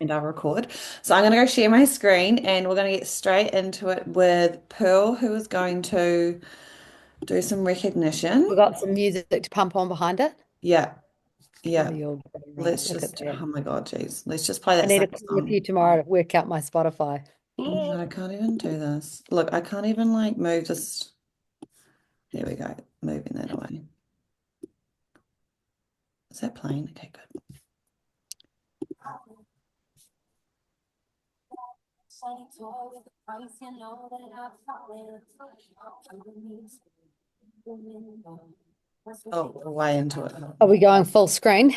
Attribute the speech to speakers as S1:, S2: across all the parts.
S1: And I'll record. So I'm going to go share my screen and we're going to get straight into it with Pearl, who is going to do some
S2: We
S1: recognition.
S2: got some music to pump on behind it.
S1: Yeah,
S2: Oh,
S1: yeah.
S2: you're right.
S1: Let's
S2: Look at
S1: just,
S2: that.
S1: oh my God, geez. Let's just play
S2: I
S1: that
S2: need
S1: same
S2: a call with
S1: song.
S2: you tomorrow to work out my Spotify.
S1: Oh my God, I can't even do this. Look, I can't even like move this. There we go. Moving that away. Is that playing? Okay, good. Oh, we're way into it.
S2: Are we going full screen?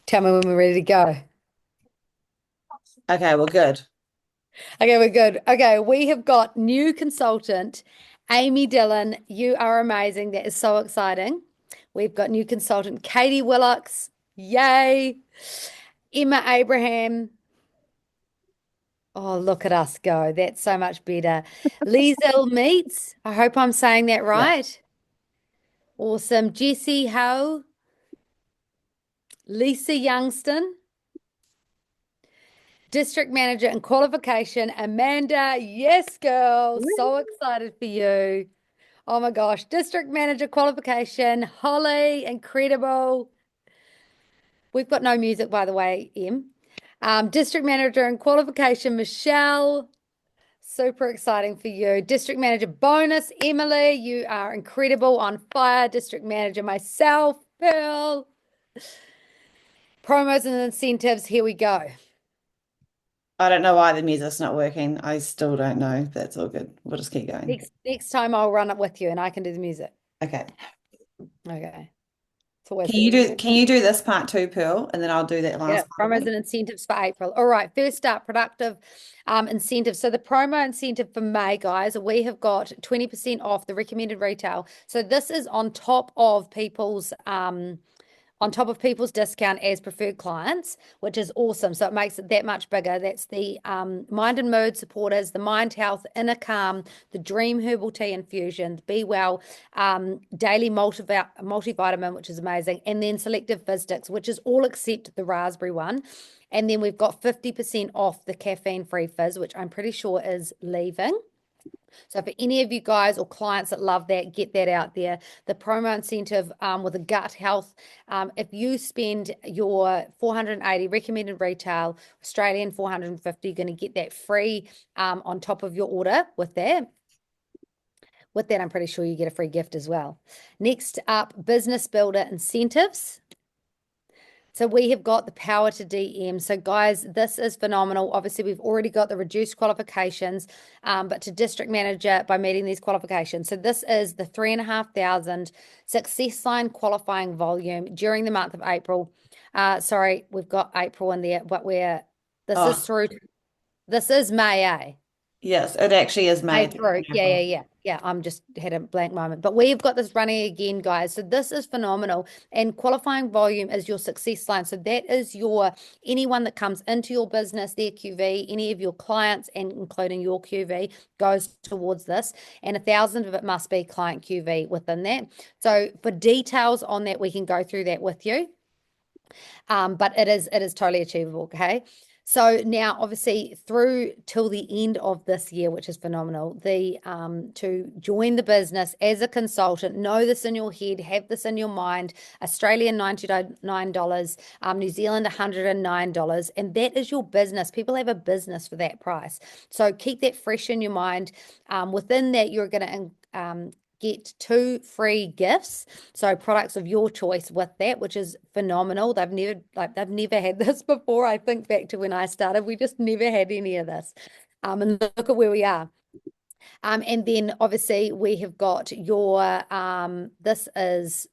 S2: Tell me when we're ready to go.
S1: Okay, well, good.
S2: Okay, we're good. Okay, we have got new consultant, Amy Dillon. You are amazing. That is so exciting. We've got new consultant, Katie Willocks. Yay. Emma Abraham. Oh, look at us go. That's so much better. Liesl Meets. I hope I'm saying that
S1: Yeah.
S2: right. Awesome. Jessie Ho. Lisa Youngston. District Manager and Qualification, Amanda. Yes, girl. So excited for you. Oh my gosh. District Manager Qualification, Holly. Incredible. We've got no music, by the way, Em. District Manager and Qualification, Michelle. Super exciting for you. District Manager bonus, Emily. You are incredible on fire. District Manager myself, Pearl. Promos and incentives. Here we go.
S1: I don't know why the music's not working. I still don't know. That's all good. We'll just keep going.
S2: Next time I'll run it with you and I can do the music.
S1: Okay.
S2: Okay. It's always easier.
S1: Can you do this part too, Pearl? And then I'll do that
S2: Yeah,
S1: last part
S2: promos
S1: again.
S2: and incentives for April. All right, first up, productive incentives. So the promo incentive for May, guys, we have got 20% off the recommended retail. So this is on top of people's discount as preferred clients, which is awesome. So it makes it that much bigger. That's the Mind and Mood supporters, the Mind Health, Inner Calm, the Dream Herbal Tea Infusion, the Be Well Daily Multivitamin, which is amazing, and then Selective Visdix, which is all except the raspberry one. And then we've got 50% off the caffeine-free fizz, which I'm pretty sure is leaving. So for any of you guys or clients that love that, get that out there. The promo incentive with the gut health, if you spend your 480 recommended retail, Australian 450, you're going to get that free on top of your order with that. With that, I'm pretty sure you get a free gift as well. Next up, business builder incentives. So we have got the power to DM. So guys, this is phenomenal. Obviously, we've already got the reduced qualifications, but to district manager by meeting these qualifications. So this is the 3,500 success line qualifying volume during the month of April. Sorry, we've got April in there, but this is
S1: Oh,
S2: through, this is May, eh?
S1: yes, it actually is
S2: Hey,
S1: May
S2: through.
S1: in
S2: Yeah, yeah,
S1: April.
S2: yeah. Yeah, I'm just had a blank moment. But we've got this running again, guys. So this is phenomenal. And qualifying volume is your success line. So that is your anyone that comes into your business, their QV, any of your clients, and including your QV goes towards this. And 1,000 of it must be client QV within that. So for details on that, we can go through that with you. But it is totally achievable. Okay. So now, obviously, through till the end of this year, which is phenomenal, the to join the business as a consultant, know this in your head, have this in your mind. Australian $99, New Zealand $109, and that is your business. People have a business for that price, so keep that fresh in your mind. Within that, you're going to get two free gifts, so products of your choice with that, which is phenomenal. They've never had this before. I think back to when I started, we just never had any of this. And look at where we are. And then obviously we have got your this is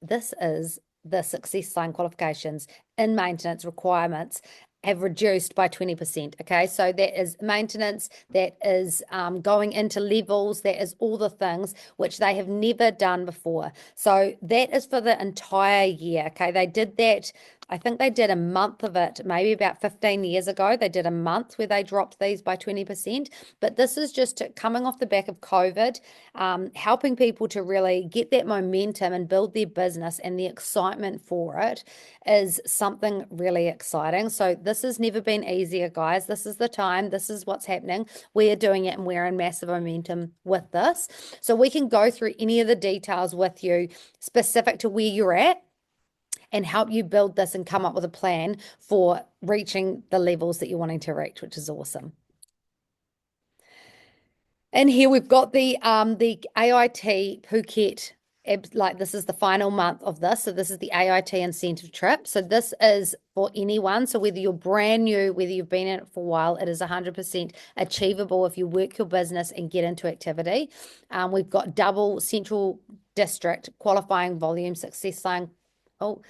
S2: the success sign qualifications in maintenance requirements have reduced by 20%. Okay. So that is maintenance, that is going into levels, that is all the things which they have never done before. So that is for the entire year. Okay. They did that. I think they did a month of it, maybe about 15 years ago. They did a month where they dropped these by 20%. But this is just coming off the back of COVID, helping people to really get that momentum and build their business, and the excitement for it is something really exciting. So This has never been easier, guys. This is the time. This is what's happening. We are doing it and we're in massive momentum with this. So we can go through any of the details with you specific to where you're at and help you build this and come up with a plan for reaching the levels that you're wanting to reach, which is awesome. And here we've got the AIT Phuket, like this is the final month of this. So this is the AIT incentive trip. So this is for anyone. So whether you're brand new, whether you've been in it for a while, it is 100% achievable if you work your business and get into activity. We've got double central district qualifying volume success line. Oh,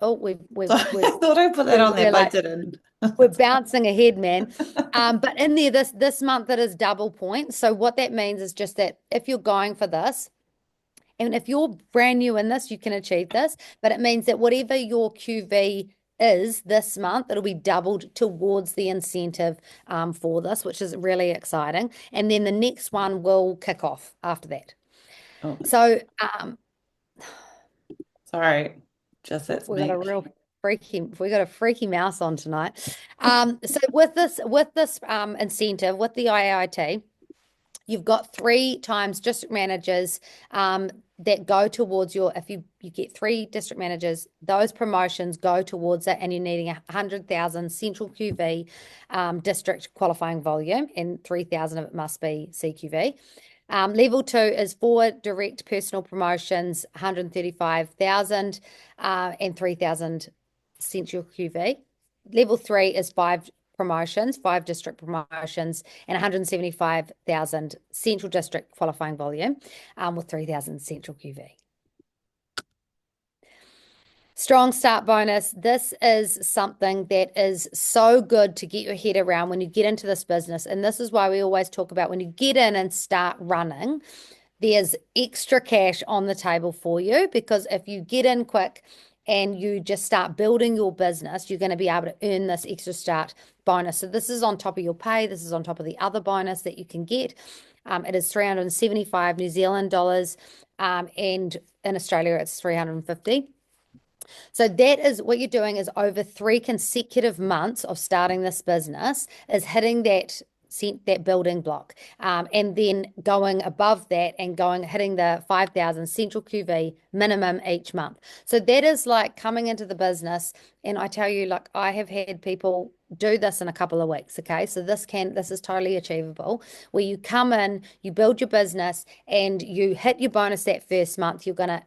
S2: we've
S1: I thought I put that on there, but I didn't.
S2: we're bouncing ahead, man. But in there, this month it is double points. So what that means is just that if you're going for this, and if you're brand new in this, you can achieve this. But it means that whatever your QV is this month, it'll be doubled towards the incentive for this, which is really exciting. And then the next one will kick off after that.
S1: Oh,
S2: So
S1: sorry, just that's
S2: we
S1: me.
S2: got a real freaky mouse on tonight. So with this incentive with the IIT, you've got 3 times district managers that go towards your, if you get 3 district managers, those promotions go towards it, and you're needing 100,000 central QV district qualifying volume, and 3,000 of it must be CQV. Level 2 is 4 direct personal promotions, 135,000 and 3,000 central QV. Level 3 is 5 promotions, 5 district promotions, and 175,000 central district qualifying volume with 3,000 central QV. Strong start bonus. This is something that is so good to get your head around when you get into this business. And this is why we always talk about when you get in and start running, there's extra cash on the table for you, because if you get in quick and you just start building your business, you're going to be able to earn this extra start bonus. So this is on top of your pay. This is on top of the other bonus that you can get. It is 375 New Zealand dollars, and in Australia it's 350. So that is what you're doing is over 3 consecutive months of starting this business is hitting that building block, and then going above that and hitting the 5,000 central QV minimum each month. So that is like coming into the business, and I tell you, like I have had people do this in a couple of weeks. Okay, so this is totally achievable, where you come in, you build your business, and you hit your bonus that first month. You're gonna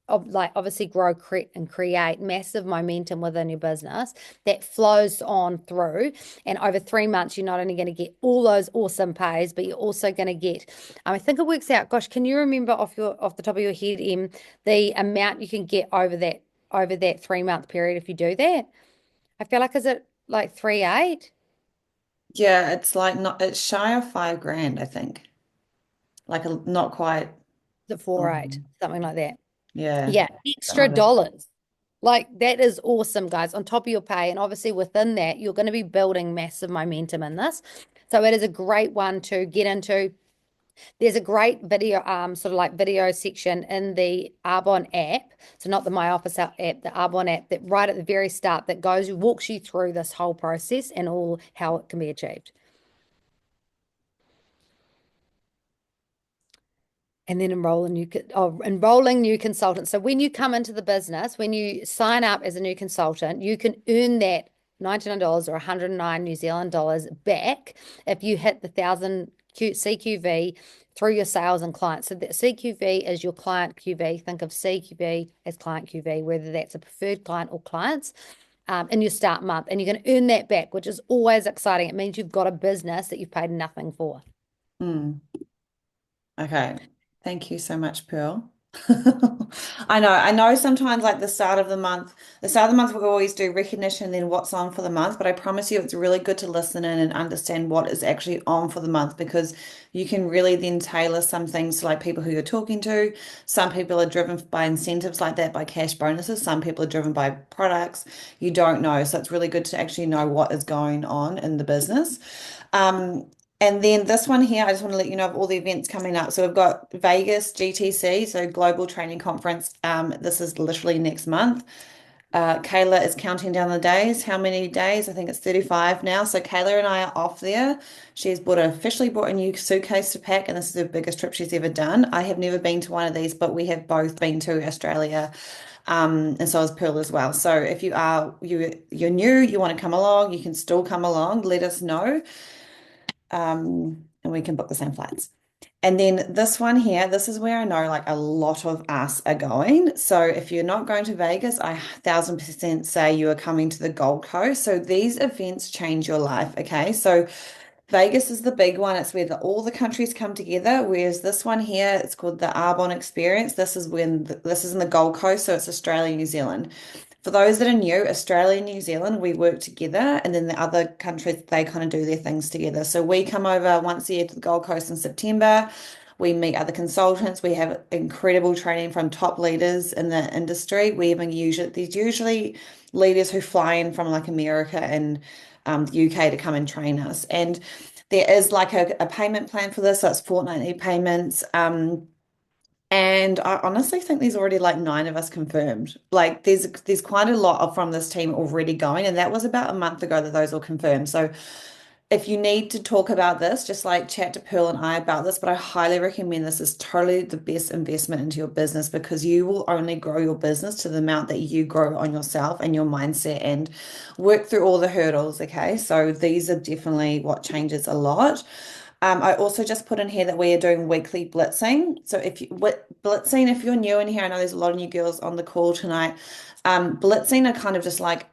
S2: obviously grow and create massive momentum within your business that flows on through. And over 3 months, you're not only going to get all those awesome pays, but you're also going to get, I think it works out, gosh, can you remember off the top of your head, Em, the amount you can get over that 3-month period if you do that? I feel like, is it like 3.8?
S1: Yeah, it's shy of 5 grand, I think. Like not quite.
S2: The 4.8, something like that.
S1: Yeah.
S2: Yeah, extra dollars. Like that is awesome, guys, on top of your pay. And obviously within that, you're going to be building massive momentum in this. So it is a great one to get into. There's a great video, sort of like video section in the Arbonne app. So not the My Office app, the Arbonne app, that right at the very start that walks you through this whole process and all how it can be achieved. And then enrolling new consultants. So when you come into the business, when you sign up as a new consultant, you can earn that $99 or 109 New Zealand dollars back if you hit the 1,000 CQV through your sales and clients. So the CQV is your client QV. Think of CQV as client QV, whether that's a preferred client or clients. In your start month, and you're going to earn that back, which is always exciting. It means you've got a business that you've paid nothing for.
S1: Okay. Thank you so much, Pearl. I know sometimes like the start of the month we always do recognition and then what's on for the month, but I promise you it's really good to listen in and understand what is actually on for the month, because you can really then tailor some things to like people who you're talking to. Some people are driven by incentives like that, by cash bonuses. Some people are driven by products. You don't know. So it's really good to actually know what is going on in the business. And then this one here, I just want to let you know of all the events coming up. So we've got Vegas GTC, so Global Training Conference. This is literally next month. Kayla is counting down the days. How many days? I think it's 35 now. So Kayla and I are off there. She's officially bought a new suitcase to pack, and this is the biggest trip she's ever done. I have never been to one of these, but we have both been to Australia, and so has Pearl as well. So if you're new, you want to come along, you can still come along. Let us know, and we can book the same flights. And then this one here, this is where I know like a lot of us are going. So if you're not going to Vegas, I 1000% say you are coming to the Gold Coast. So these events change your life. Okay. So Vegas is the big one. It's where all the countries come together. Whereas this one here, it's called the Arbonne Experience. This is in the Gold Coast. So it's Australia, New Zealand. For those that are new, Australia and New Zealand, we work together, and then the other countries, they kind of do their things together. So we come over once a year to the Gold Coast in September. We meet other consultants. We have incredible training from top leaders in the industry. There's usually leaders who fly in from like America and the UK to come and train us. And there is like a payment plan for this, so it's fortnightly payments. And I honestly think there's already like 9 of us confirmed. Like there's quite a lot from this team already going, and that was about a month ago that those all confirmed. So if you need to talk about this, just like chat to Pearl and I about this, but I highly recommend this is totally the best investment into your business because you will only grow your business to the amount that you grow on yourself and your mindset and work through all the hurdles. Okay. So these are definitely what changes a lot. I also just put in here that we are doing weekly blitzing. So blitzing, if you're new in here, I know there's a lot of new girls on the call tonight. Blitzing are kind of just like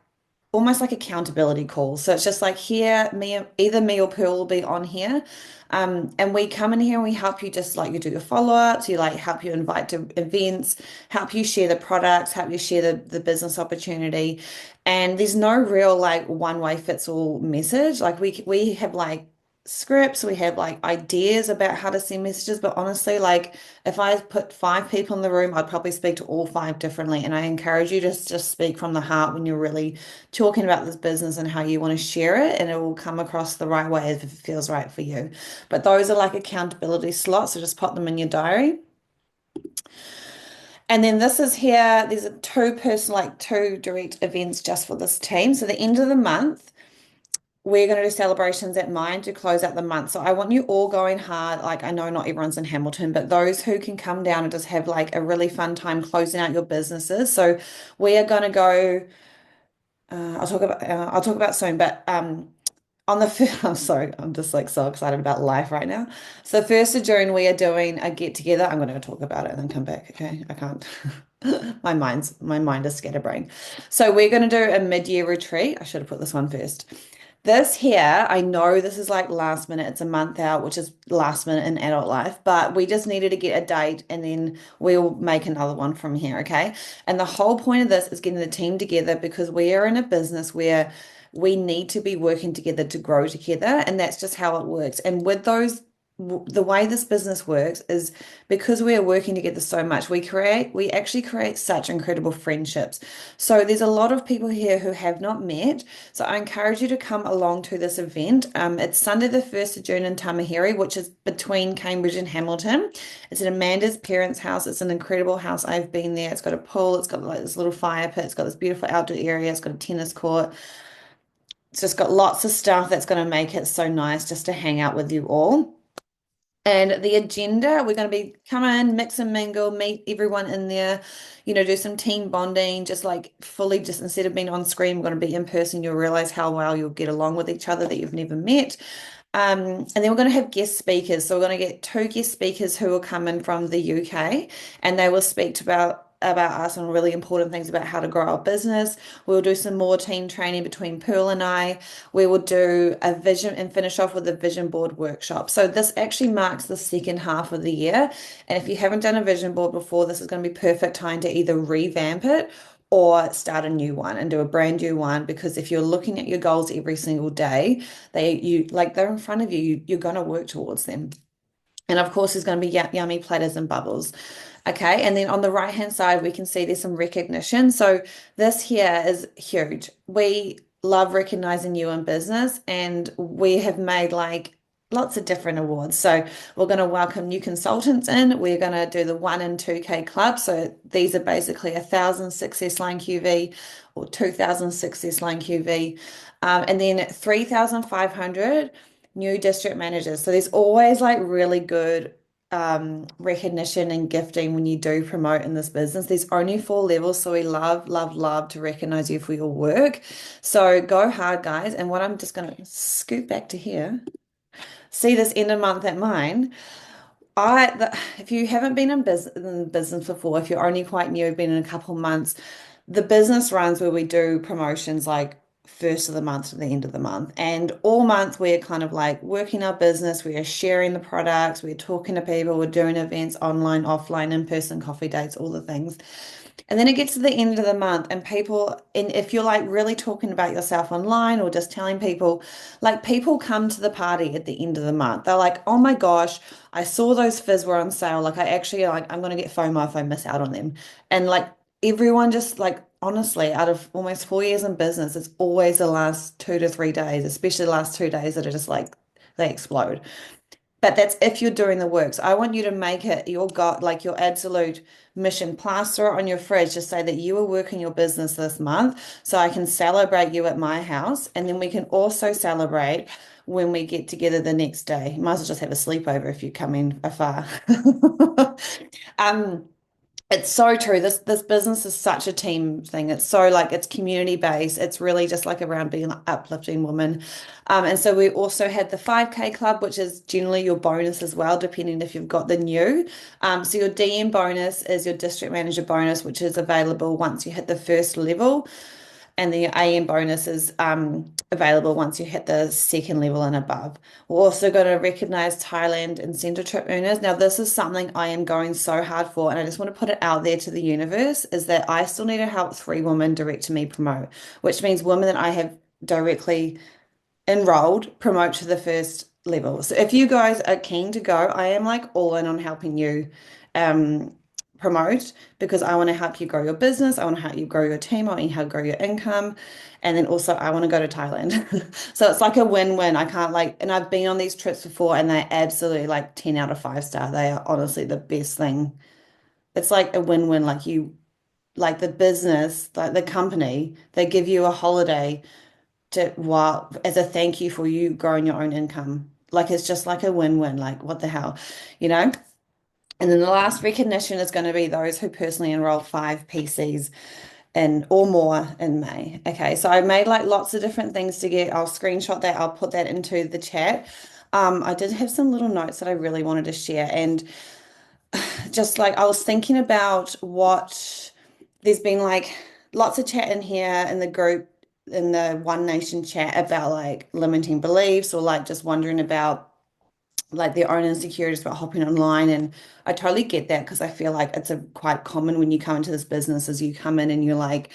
S1: almost like accountability calls. So it's just like here, either me or Pearl will be on here. And we come in here and we help you just like you do your follow-ups, you like help you invite to events, help you share the products, help you share the business opportunity. And there's no real like one way fits all message. Like we have like scripts, we have like ideas about how to send messages, but honestly, like if I put 5 people in the room, I'd probably speak to all 5 differently. And I encourage you to just speak from the heart when you're really talking about this business and how you want to share it, and it will come across the right way if it feels right for you. But those are like accountability slots, so just pop them in your diary. And then this is here, there's two direct events just for this team. So the end of the month, we're going to do celebrations at mine to close out the month. So I want you all going hard. Like I know not everyone's in Hamilton, but those who can come down and just have like a really fun time closing out your businesses. So we are going to go. I'll talk about soon, but on the first, I'm sorry, I'm just like so excited about life right now. So 1st of June, we are doing a get together. I'm going to talk about it and then come back. Okay, I can't. My mind is scatterbrained. So we're going to do a mid-year retreat. I should have put this one first. This here, I know this is like last minute. It's a month out, which is last minute in adult life, but we just needed to get a date and then we'll make another one from here, okay? And the whole point of this is getting the team together because we are in a business where we need to be working together to grow together, and that's just how it works. And with the way this business works is because we are working together so much, we actually create such incredible friendships. So there's a lot of people here who have not met. So I encourage you to come along to this event. It's Sunday the 1st of June in Tamaheri, which is between Cambridge and Hamilton. It's at Amanda's parents' house. It's an incredible house. I've been there. It's got a pool. It's got like this little fire pit. It's got this beautiful outdoor area. It's got a tennis court. It's just got lots of stuff that's going to make it so nice just to hang out with you all. And the agenda, we're going to be come in, mix and mingle, meet everyone in there, do some team bonding, just like fully, just instead of being on screen, we're going to be in person. You'll realize how well you'll get along with each other that you've never met. And then we're going to have guest speakers. So we're going to get 2 guest speakers who will come in from the UK, and they will speak about us and really important things about how to grow our business. We'll do some more team training between Pearl and I. We will do a vision and finish off with a vision board workshop. So this actually marks the second half of the year. And if you haven't done a vision board before, this is going to be perfect time to either revamp it or start a new one and do a brand new one, because if you're looking at your goals every single day, they're in front of you, you're going to work towards them. And of course, there's going to be yummy platters and bubbles. Okay, and then on the right-hand side, we can see there's some recognition. So this here is huge. We love recognizing you in business, and we have made like lots of different awards. So we're going to welcome new consultants in. We're going to do the 1 and 2K club. So these are basically 1,000 success line QV or 2,000 success line QV. And then 3,500 new district managers. So there's always like really good recognition and gifting when you do promote in this business. There's only 4 levels, so we love, love, love to recognize you for your work. So go hard, guys. And what I'm just going to scoot back to here, see this end of month at mine. If you haven't been in business before, if you're only quite new, been in a couple months, the business runs where we do promotions like first of the month to the end of the month. And all month we're kind of like working our business, we are sharing the products, we're talking to people, we're doing events online, offline, in-person coffee dates, all the things. And then it gets to the end of the month, and people, and if you're like really talking about yourself online or just telling people, like people come to the party at the end of the month. They're like, oh my gosh, I saw those fizz were on sale. Like I actually like I'm gonna get FOMO if I miss out on them. And like everyone just like honestly, out of almost 4 years in business, it's always the last 2 to 3 days, especially the last 2 days that are just like they explode. But that's if you're doing the work. So I want you to make it your God, like your absolute mission. Plaster it on your fridge. Just say that you are working your business this month, so I can celebrate you at my house, and then we can also celebrate when we get together the next day. You might as well just have a sleepover if you come in afar. Um, it's so true. This business is such a team thing. It's so like it's community based. It's really just like around being like uplifting women. And so we also had the 5K club, which is generally your bonus as well, depending if you've got the new. So your DM bonus is your district manager bonus, which is available once you hit the first level. And the AM bonus is available once you hit the second level and above. We're also going to recognize Thailand incentive trip earners. Now, this is something I am going so hard for, and I just want to put it out there to the universe, is that I still need to help 3 women direct to me promote, which means women that I have directly enrolled promote to the first level. So if you guys are keen to go, I am like all in on helping you promote because I want to help you grow your business. I want to help you grow your team. I want you to help grow your income. And then also I want to go to Thailand. So it's like a win-win. I can't like, and I've been on these trips before and they're absolutely like 10 out of 5 star. They are honestly the best thing. It's like a win-win. Like you, like the business, like the company, they give you a holiday to wow as a thank you for you growing your own income. Like it's just like a win-win. Like what the hell, you know? And then the last recognition is going to be those who personally enroll 5 PCs in or more in May. Okay, so I made like lots of different things to get. I'll screenshot that. I'll put that into the chat. I did have some little notes that I really wanted to share, and just like I was thinking about what there's been like lots of chat in here in the group in the One Nation chat about like limiting beliefs or like just wondering about like their own insecurities about hopping online. And I totally get that because I feel like it's a quite common when you come into this business as you come in and you're like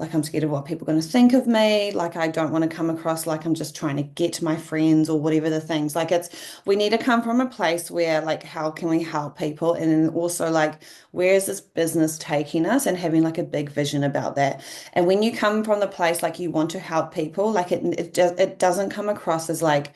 S1: I'm scared of what people are going to think of me. Like I don't want to come across like I'm just trying to get to my friends or whatever the things. Like it's we need to come from a place where like how can we help people? And then also like where is this business taking us and having like a big vision about that. And when you come from the place like you want to help people, like it doesn't come across as like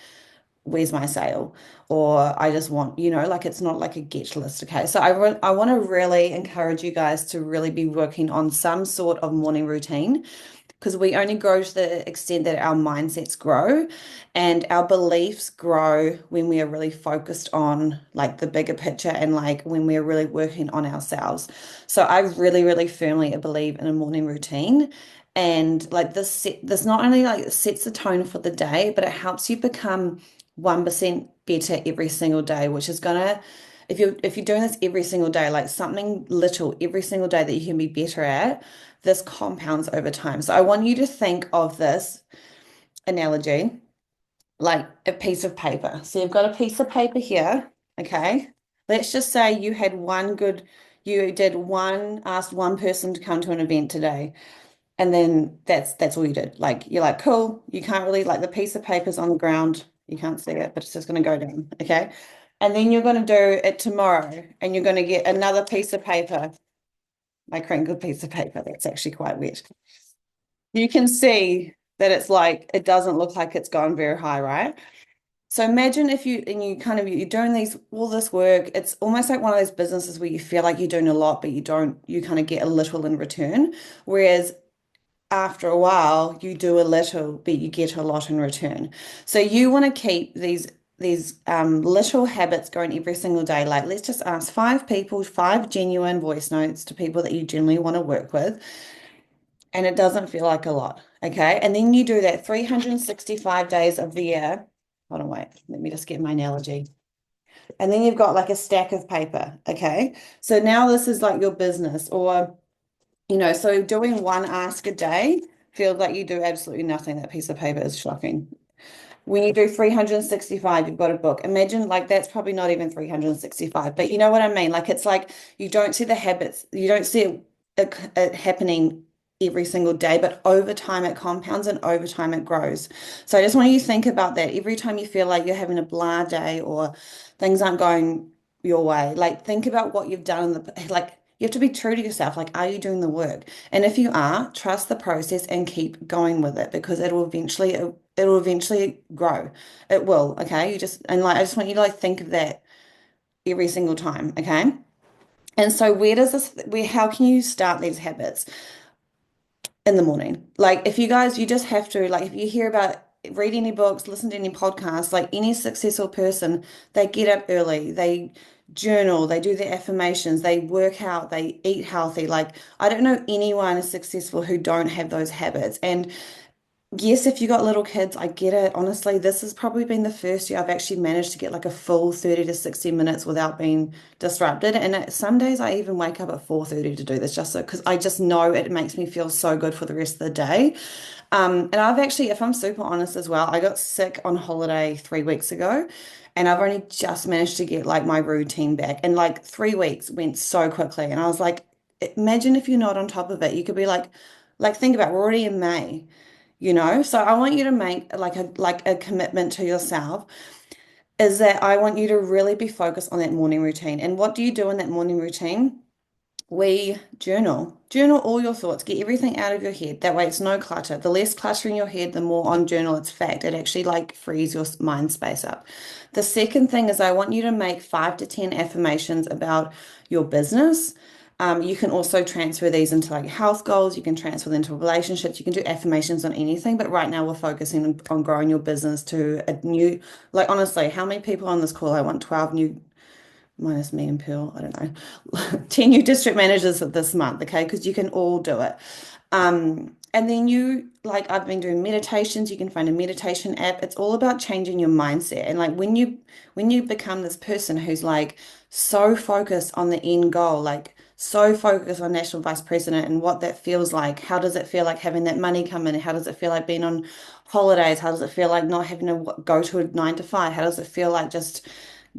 S1: where's my sale? Or I just want, like it's not like a get list. Okay. So I want to really encourage you guys to really be working on some sort of morning routine because we only grow to the extent that our mindsets grow and our beliefs grow when we are really focused on like the bigger picture and like when we're really working on ourselves. So I really, really firmly believe in a morning routine. And like this not only like sets the tone for the day, but it helps you become 1% better every single day, which is gonna, if you're doing this every single day, like something little every single day that you can be better at, this compounds over time. So I want you to think of this analogy like a piece of paper. So you've got a piece of paper here, okay? Let's just say you did asked 1 person to come to an event today. And then that's all you did. Like you're like, cool, you can't really like the piece of paper's on the ground. You can't see it, but it's just gonna go down. Okay. And then you're gonna do it tomorrow and you're gonna get another piece of paper, like crinkled piece of paper that's actually quite wet. You can see that it's like it doesn't look like it's gone very high, right? So imagine if you kind of you're doing all this work. It's almost like one of those businesses where you feel like you're doing a lot, but you don't, you kind of get a little in return. Whereas after a while, you do a little, but you get a lot in return. So you want to keep these little habits going every single day. Like let's just ask five people, five genuine voice notes to people that you generally want to work with, and it doesn't feel like a lot. Okay. And then you do that 365 days of the year. Hold on, wait. Let me just get my analogy. And then you've got like a stack of paper. Okay. So now this is like your business, or so doing one ask a day feels like you do absolutely nothing. That piece of paper is shocking. When you do 365, you've got a book. Imagine like that's probably not even 365, but you know what I mean? Like it's like you don't see the habits, you don't see it happening every single day, but over time it compounds and over time it grows. So I just want you to think about that every time you feel like you're having a blah day or things aren't going your way. Like think about what you've done in like you have to be true to yourself. Like, are you doing the work? And if you are, trust the process and keep going with it because it'll eventually grow. It will, okay? I just want you to like think of that every single time, okay? And so how can you start these habits? In the morning. Like if you guys, you just have to, like if you hear about read any books, listen to any podcasts, like any successful person, they get up early, they journal, they do their affirmations, they work out, they eat healthy. Like I don't know anyone is successful who don't have those habits. And yes, if you got little kids, I get it. Honestly, this has probably been the first year I've actually managed to get like a full 30 to 60 minutes without being disrupted. And some days I even wake up at 4:30 to do this just so because I just know it makes me feel so good for the rest of the day. And I've actually, if I'm super honest as well, I got sick on holiday 3 weeks ago, and I've only just managed to get like my routine back. And like 3 weeks went so quickly. And I was like, imagine if you're not on top of it. You could be like think about it, we're already in May. So I want you to make like a commitment to yourself is that I want you to really be focused on that morning routine. And what do you do in that morning routine? We journal. Journal all your thoughts. Get everything out of your head. That way it's no clutter. The less clutter in your head, the more on journal. It's fact. It actually like frees your mind space up. The second thing is I want you to make 5 to 10 affirmations about your business. You can also transfer these into like health goals. You can transfer them into relationships. You can do affirmations on anything. But right now we're focusing on growing your business to a new, like honestly, how many people on this call? I want 12 new minus me and Pearl, I don't know, 10 new district managers this month, okay? Because you can all do it. And then like I've been doing meditations, you can find a meditation app. It's all about changing your mindset. And like when you become this person who's like so focused on the end goal, like so focused on national vice president and what that feels like, how does it feel like having that money come in? How does it feel like being on holidays? How does it feel like not having to go to a 9 to 5? How does it feel like just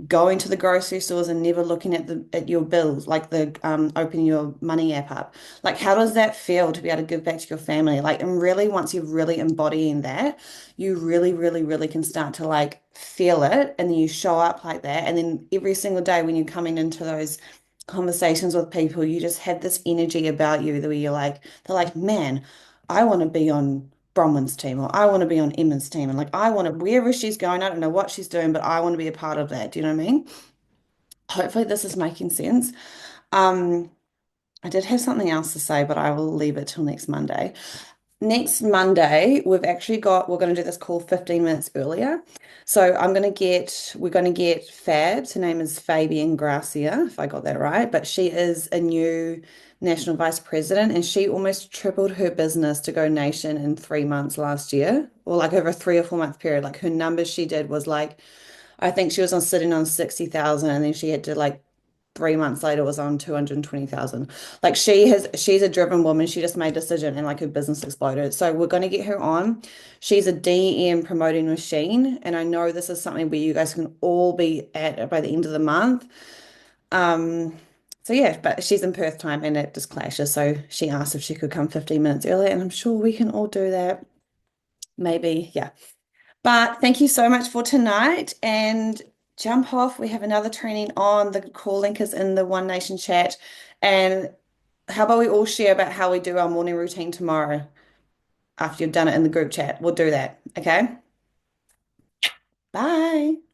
S1: going to the grocery stores and never looking at your bills, like the opening your money app up. Like how does that feel to be able to give back to your family? Like and really once you're really embodying that, you really, really, really can start to like feel it and then you show up like that. And then every single day when you're coming into those conversations with people, you just have this energy about you that where they're like, man, I want to be on Bronwyn's team or I want to be on Emma's team. And like, I want to, wherever she's going, I don't know what she's doing, but I want to be a part of that. Do you know what I mean? Hopefully this is making sense. Um, I did have something else to say, but I will leave it till next Monday. Next Monday, we're going to do this call 15 minutes earlier. So we're going to get Fabs. Her name is Fabian Gracia, if I got that right. But she is a new national vice president and she almost tripled her business to Go Nation in 3 months last year, or like over a 3 or 4 month period. Like her numbers she did was like, I think she was sitting on 60,000 and then she had to like 3 months later was on 220,000. Like she's a driven woman. She just made a decision and like her business exploded. So we're going to get her on. She's a DM promoting machine. And I know this is something where you guys can all be at by the end of the month. Um, so yeah, but she's in Perth time and it just clashes. So she asked if she could come 15 minutes earlier and I'm sure we can all do that. Maybe, yeah. But thank you so much for tonight and jump off. We have another training on. The call link is in the One Nation chat. And how about we all share about how we do our morning routine tomorrow after you've done it in the group chat? We'll do that. Okay. Bye.